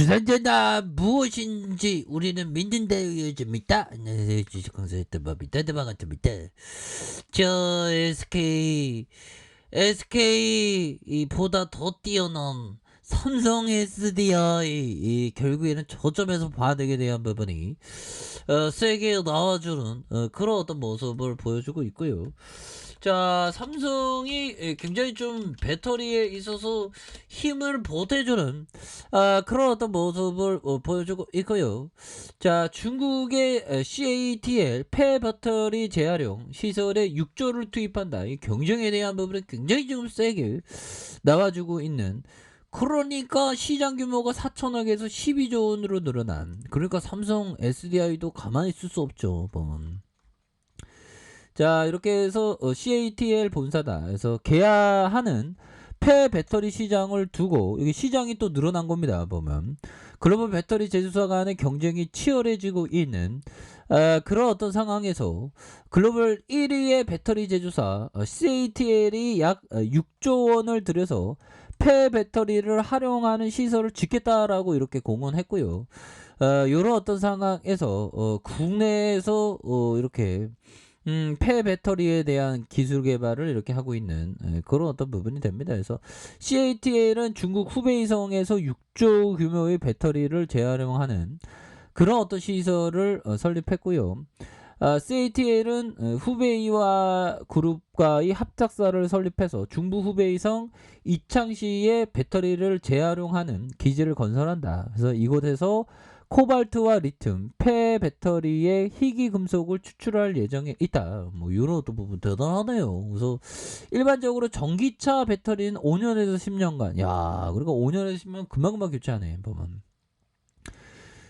주산전화 무엇인지 우리는 믿는다고 여줍니다. 안녕하세요. 주식공사의 뜨밥이다. 뜨방아입니다. 저 SK보다 더 뛰어난 삼성 SDI 결국에는 저점에서 봐내게 대한 부분이 세게 나와주는 그런 어떤 모습을 보여주고 있고요. 자, 삼성이 굉장히 좀 배터리에 있어서 힘을 보태주는 그런 어떤 모습을 보여주고 있고요. 자, 중국의 CATL 폐배터리 재활용 시설에 6조를 투입한다. 이 경쟁에 대한 부분은 굉장히 좀 세게 나와주고 있는, 그러니까 시장 규모가 4천억에서 12조 원으로 늘어난, 그러니까 삼성 SDI도 가만히 있을 수 없죠. 자, 이렇게 해서 CATL 본사다. 그래서 개화하는 폐배터리 시장을 두고 여기 시장이 또 늘어난 겁니다. 보면 글로벌 배터리 제조사 간의 경쟁이 치열해지고 있는 그런 어떤 상황에서 글로벌 1위의 배터리 제조사 CATL이 약 6조 원을 들여서 폐배터리를 활용하는 시설을 짓겠다라고 이렇게 공언했고요. 이런 어떤 상황에서 국내에서 이렇게 폐배터리에 대한 기술 개발을 이렇게 하고 있는 그런 어떤 부분이 됩니다. 그래서 CATL은 중국 후베이성에서 6조 규모의 배터리를 재활용하는 그런 어떤 시설을 설립했고요. CATL은 후베이와 그룹과의 합작사를 설립해서 중부 후베이성 이창시에 배터리를 재활용하는 기지를 건설한다. 그래서 이곳에서 코발트와 리튬, 폐배터리의 희귀금속을 추출할 예정에 있다. 뭐 이런 어떤 부분 대단하네요. 그래서 일반적으로 전기차 배터리는 5년에서 10년간, 야, 그러니까 5년에서 10년 금방금방 교체하네. 보면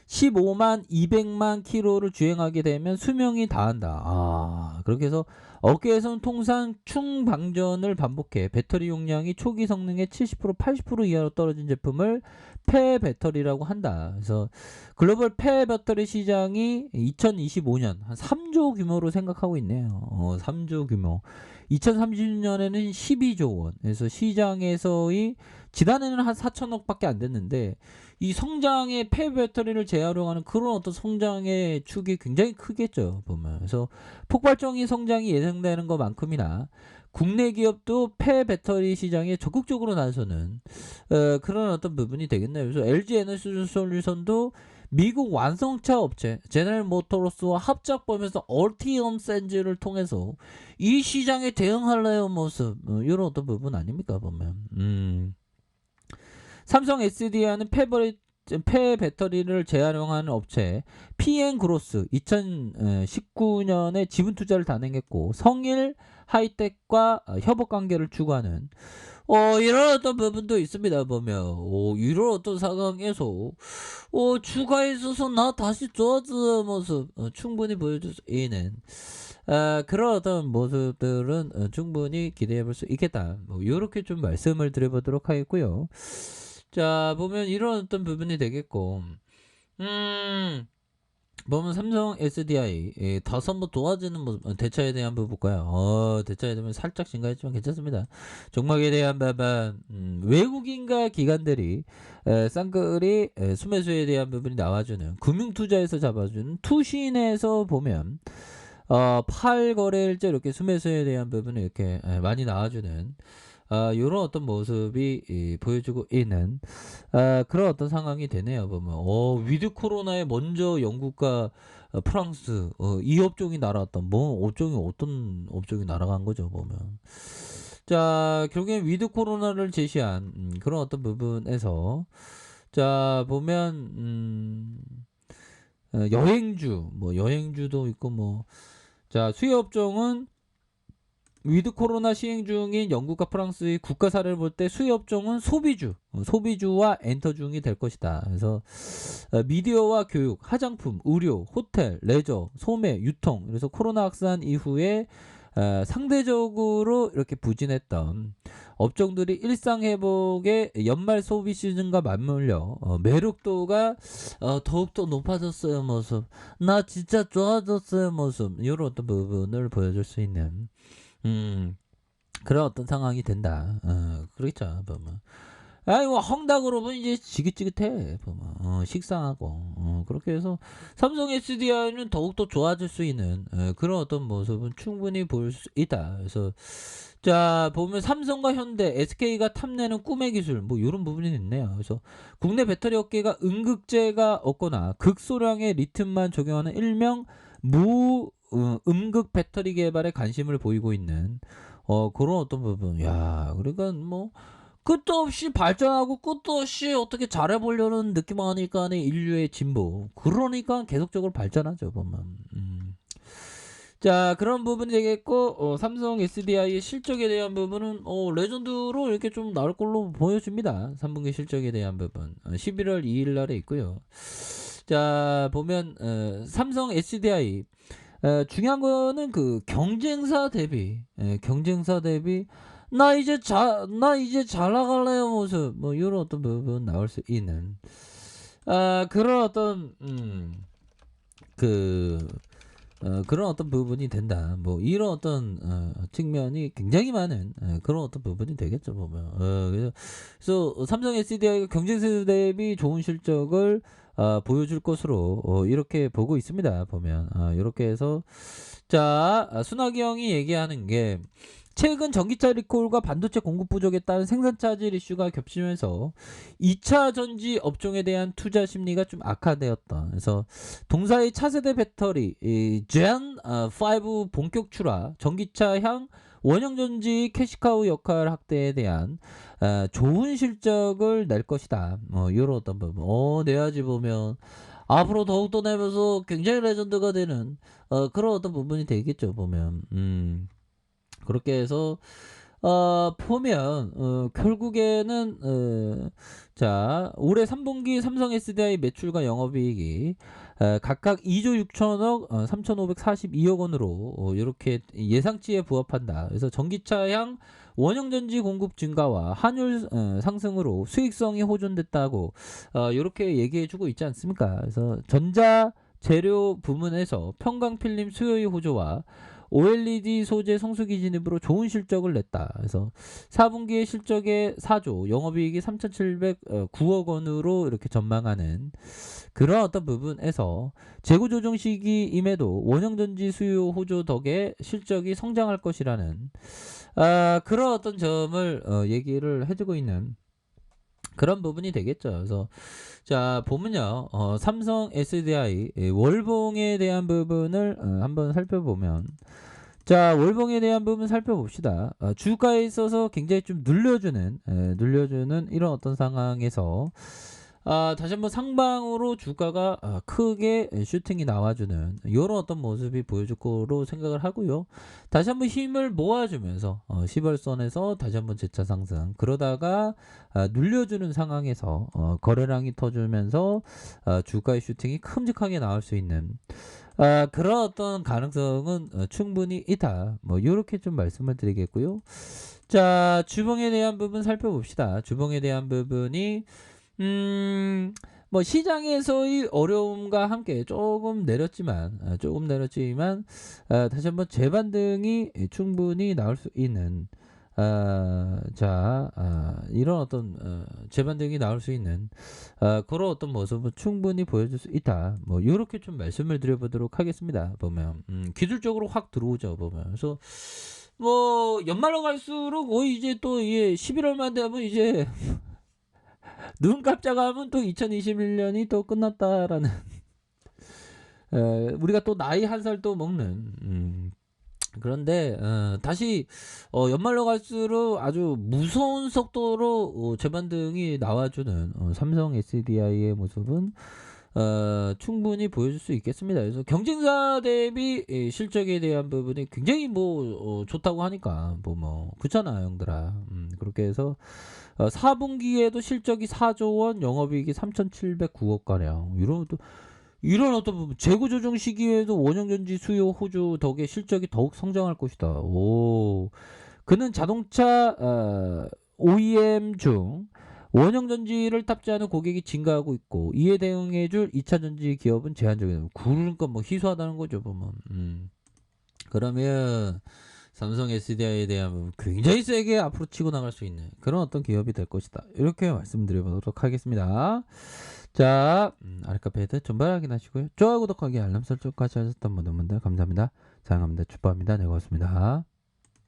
15만 200만 킬로를 주행하게 되면 수명이 다한다. 그렇게 해서 업계에서는 통상 충방전을 반복해 배터리 용량이 초기 성능의 70% 80% 이하로 떨어진 제품을 폐배터리라고 한다. 그래서 글로벌 폐배터리 시장이 2025년 한 3조 규모로 생각하고 있네요. 3조 규모. 2030년에는 12조 원. 그래서 시장에서의 지난해는 한 4천억밖에 안 됐는데 이 성장의 폐배터리를 재활용하는 그런 어떤 성장의 축이 굉장히 크겠죠. 보면. 그래서 폭발적인 성장이 예상되는 것만큼이나 국내 기업도 폐배터리 시장에 적극적으로 나서는 그런 어떤 부분이 되겠네요. 그래서 LG 에너지 솔루션도 미국 완성차 업체 제너럴 모터스와 합작범에서 얼티엄 센즈를 통해서 이 시장에 대응하려는 모습, 이런 어떤 부분 아닙니까 보면. 삼성 SDI는 폐배터리를 재활용하는 업체 PN그로스 2019년에 지분 투자를 단행했고 성일 하이텍과 협업 관계를 추구하는 이런 어떤 부분도 있습니다. 보면 이런 어떤 상황에서 주가에 있어서 나 다시 좋아지는 모습 충분히 보여줄 수 있는 그런 어떤 모습들은 충분히 기대해 볼 수 있겠다. 뭐 이렇게 좀 말씀을 드려보도록 하겠고요. 자, 보면 이런 어떤 부분이 되겠고, 보면 삼성 SDI 다소 한번 도와주는 대차에 대한 부분 볼까요? 대차에 대한 살짝 증가했지만 괜찮습니다. 종목에 대한 부분, 외국인과 기관들이 쌍끌이 수매수에 대한 부분이 나와주는 금융투자에서 잡아주는 투신에서 보면 8거래일째 이렇게 수매수에 대한 부분이 이렇게 많이 나와주는 이런 어떤 모습이 보여주고 있는 그런 어떤 상황이 되네요. 보면 위드 코로나에 먼저 영국과 프랑스 이 업종이 날아갔다. 뭐 업종이 어떤 업종이 날아간 거죠. 보면 자, 결국엔 위드 코로나를 제시한 그런 어떤 부분에서 자 보면 여행주 뭐 여행주도 있고 뭐 자 수혜업종은 위드 코로나 시행 중인 영국과 프랑스의 국가 사례를 볼 때 수혜업종은 소비주와 엔터중이 될 것이다. 그래서 미디어와 교육, 화장품, 의료, 호텔, 레저, 소매, 유통, 그래서 코로나 확산 이후에 상대적으로 이렇게 부진했던 업종들이 일상 회복의 연말 소비 시즌과 맞물려 매력도가 더욱더 높아졌어요 모습. 나 진짜 좋아졌어요 모습. 이런 어떤 부분을 보여줄 수 있는 그런 어떤 상황이 된다. 그렇죠. 보면 아이고 헝다그룹은 이제 지긋지긋해 보면 식상하고 그렇게 해서 삼성 SDI는 더욱더 좋아질 수 있는 그런 어떤 모습은 충분히 볼 수 있다. 그래서 자 보면 삼성과 현대, SK가 탐내는 꿈의 기술 뭐 요런 부분이 있네요. 그래서 국내 배터리 업계가 음극재가 없거나 극소량의 리튬만 적용하는 일명 음극 배터리 개발에 관심을 보이고 있는 그런 어떤 부분. 야 그러니까 뭐 끝도 없이 발전하고 끝도 없이 어떻게 잘해보려는 느낌 하니까는 인류의 진보. 그러니까 계속적으로 발전하죠, 보면. 자, 그런 부분이 되겠고, 삼성 SDI의 실적에 대한 부분은, 레전드로 이렇게 좀 나올 걸로 보여집니다. 3분기 실적에 대한 부분. 11월 2일 날에 있고요. 자, 보면, 삼성 SDI. 중요한 거는 그 경쟁사 대비 나 이제 잘 나갈래요 모습 뭐 이런 어떤 부분 나올 수 있는 그런 어떤 그 그런 어떤 부분이 된다. 뭐 이런 어떤 측면이 굉장히 많은 그런 어떤 부분이 되겠죠 보면. 그래서 삼성 SDI가 경쟁사 대비 좋은 실적을 보여줄 것으로 이렇게 보고 있습니다. 보면 이렇게 해서 자 순학이 형이 얘기하는 게 최근 전기차 리콜과 반도체 공급 부족에 따른 생산 차질 이슈가 겹치면서 2차 전지 업종에 대한 투자 심리가 좀 악화되었다. 그래서 동사의 차세대 배터리 젠 5 본격 출하, 전기차향 원형 전지 캐시카우 역할 확대에 대한 좋은 실적을 낼 것이다. 이런 어떤 부분. 내야지 보면 앞으로 더욱더 내면서 굉장히 레전드가 되는 그런 어떤 부분이 되겠죠 보면. 그렇게 해서 보면 결국에는 자 올해 3분기 삼성 SDI 매출과 영업이익이 각각 2조 6천억 3,542억 원으로 이렇게 예상치에 부합한다. 그래서 전기차향 원형전지 공급 증가와 환율 상승으로 수익성이 호전됐다고 이렇게 얘기해주고 있지 않습니까? 그래서 전자 재료 부문에서 평광필름 수요의 호조와 OLED 소재 성수기 진입으로 좋은 실적을 냈다. 그래서 4분기의 실적의 4조, 영업이익이 3,709억 원으로 이렇게 전망하는 그런 어떤 부분에서 재고 조정 시기임에도 원형전지 수요 호조 덕에 실적이 성장할 것이라는 그런 어떤 점을 얘기를 해주고 있는 그런 부분이 되겠죠. 그래서 자 보면요, 삼성 SDI 월봉에 대한 부분을 한번 살펴보면 자 월봉에 대한 부분 살펴봅시다. 주가에 있어서 굉장히 좀 눌려주는 이런 어떤 상황에서 다시 한번 상방으로 주가가 크게 슈팅이 나와주는 이런 어떤 모습이 보여줄 거로 생각을 하고요. 다시 한번 힘을 모아주면서 10월선에서 다시 한번 재차 상승 그러다가 눌려주는 상황에서 거래량이 터지면서 주가의 슈팅이 큼직하게 나올 수 있는 그런 어떤 가능성은 충분히 있다. 뭐 이렇게 좀 말씀을 드리겠고요. 자 주봉에 대한 부분 살펴봅시다. 주봉에 대한 부분이 뭐 시장에서의 어려움과 함께 조금 내렸지만 다시 한번 재반등이 충분히 나올 수 있는 이런 어떤 재반등이 나올 수 있는 그런 어떤 모습은 충분히 보여줄 수 있다. 뭐 이렇게 좀 말씀을 드려보도록 하겠습니다. 보면 기술적으로 확 들어오죠. 보면 그래서 뭐 연말로 갈수록 거의 이제 또 이게 11월만 되면 이제 눈 깜짝하면 또 2021년이 또 끝났다라는 우리가 또 나이 한 살 또 먹는 그런데 다시 연말로 갈수록 아주 무서운 속도로 재반등이 나와주는 삼성 SDI의 모습은 충분히 보여줄 수 있겠습니다. 그래서 경쟁사 대비 실적에 대한 부분이 굉장히 뭐 좋다고 하니까 뭐 그렇잖아 형들아. 그렇게 해서 4분기에도 실적이 4조 원, 영업이익이 3,709억 가량. 이런 어떤 부분, 재고 조정 시기에도 원형전지 수요 호조 덕에 실적이 더욱 성장할 것이다. 오, 그는 자동차 OEM 중 원형전지를 탑재하는 고객이 증가하고 있고 이에 대응해줄 2차 전지 기업은 제한적이다. 그러니까 뭐 희소하다는 거죠, 보면. 그러면 삼성 SDI에 대한 부분 굉장히 세게 앞으로 치고 나갈 수 있는 그런 어떤 기업이 될 것이다. 이렇게 말씀드려보도록 하겠습니다. 자, 아랫카페드 전발 확인하시고요. 좋아요, 구독하기, 알람 설정까지 하셨던 모든 분들 감사합니다. 사랑합니다. 축복합니다. 네, 고맙습니다.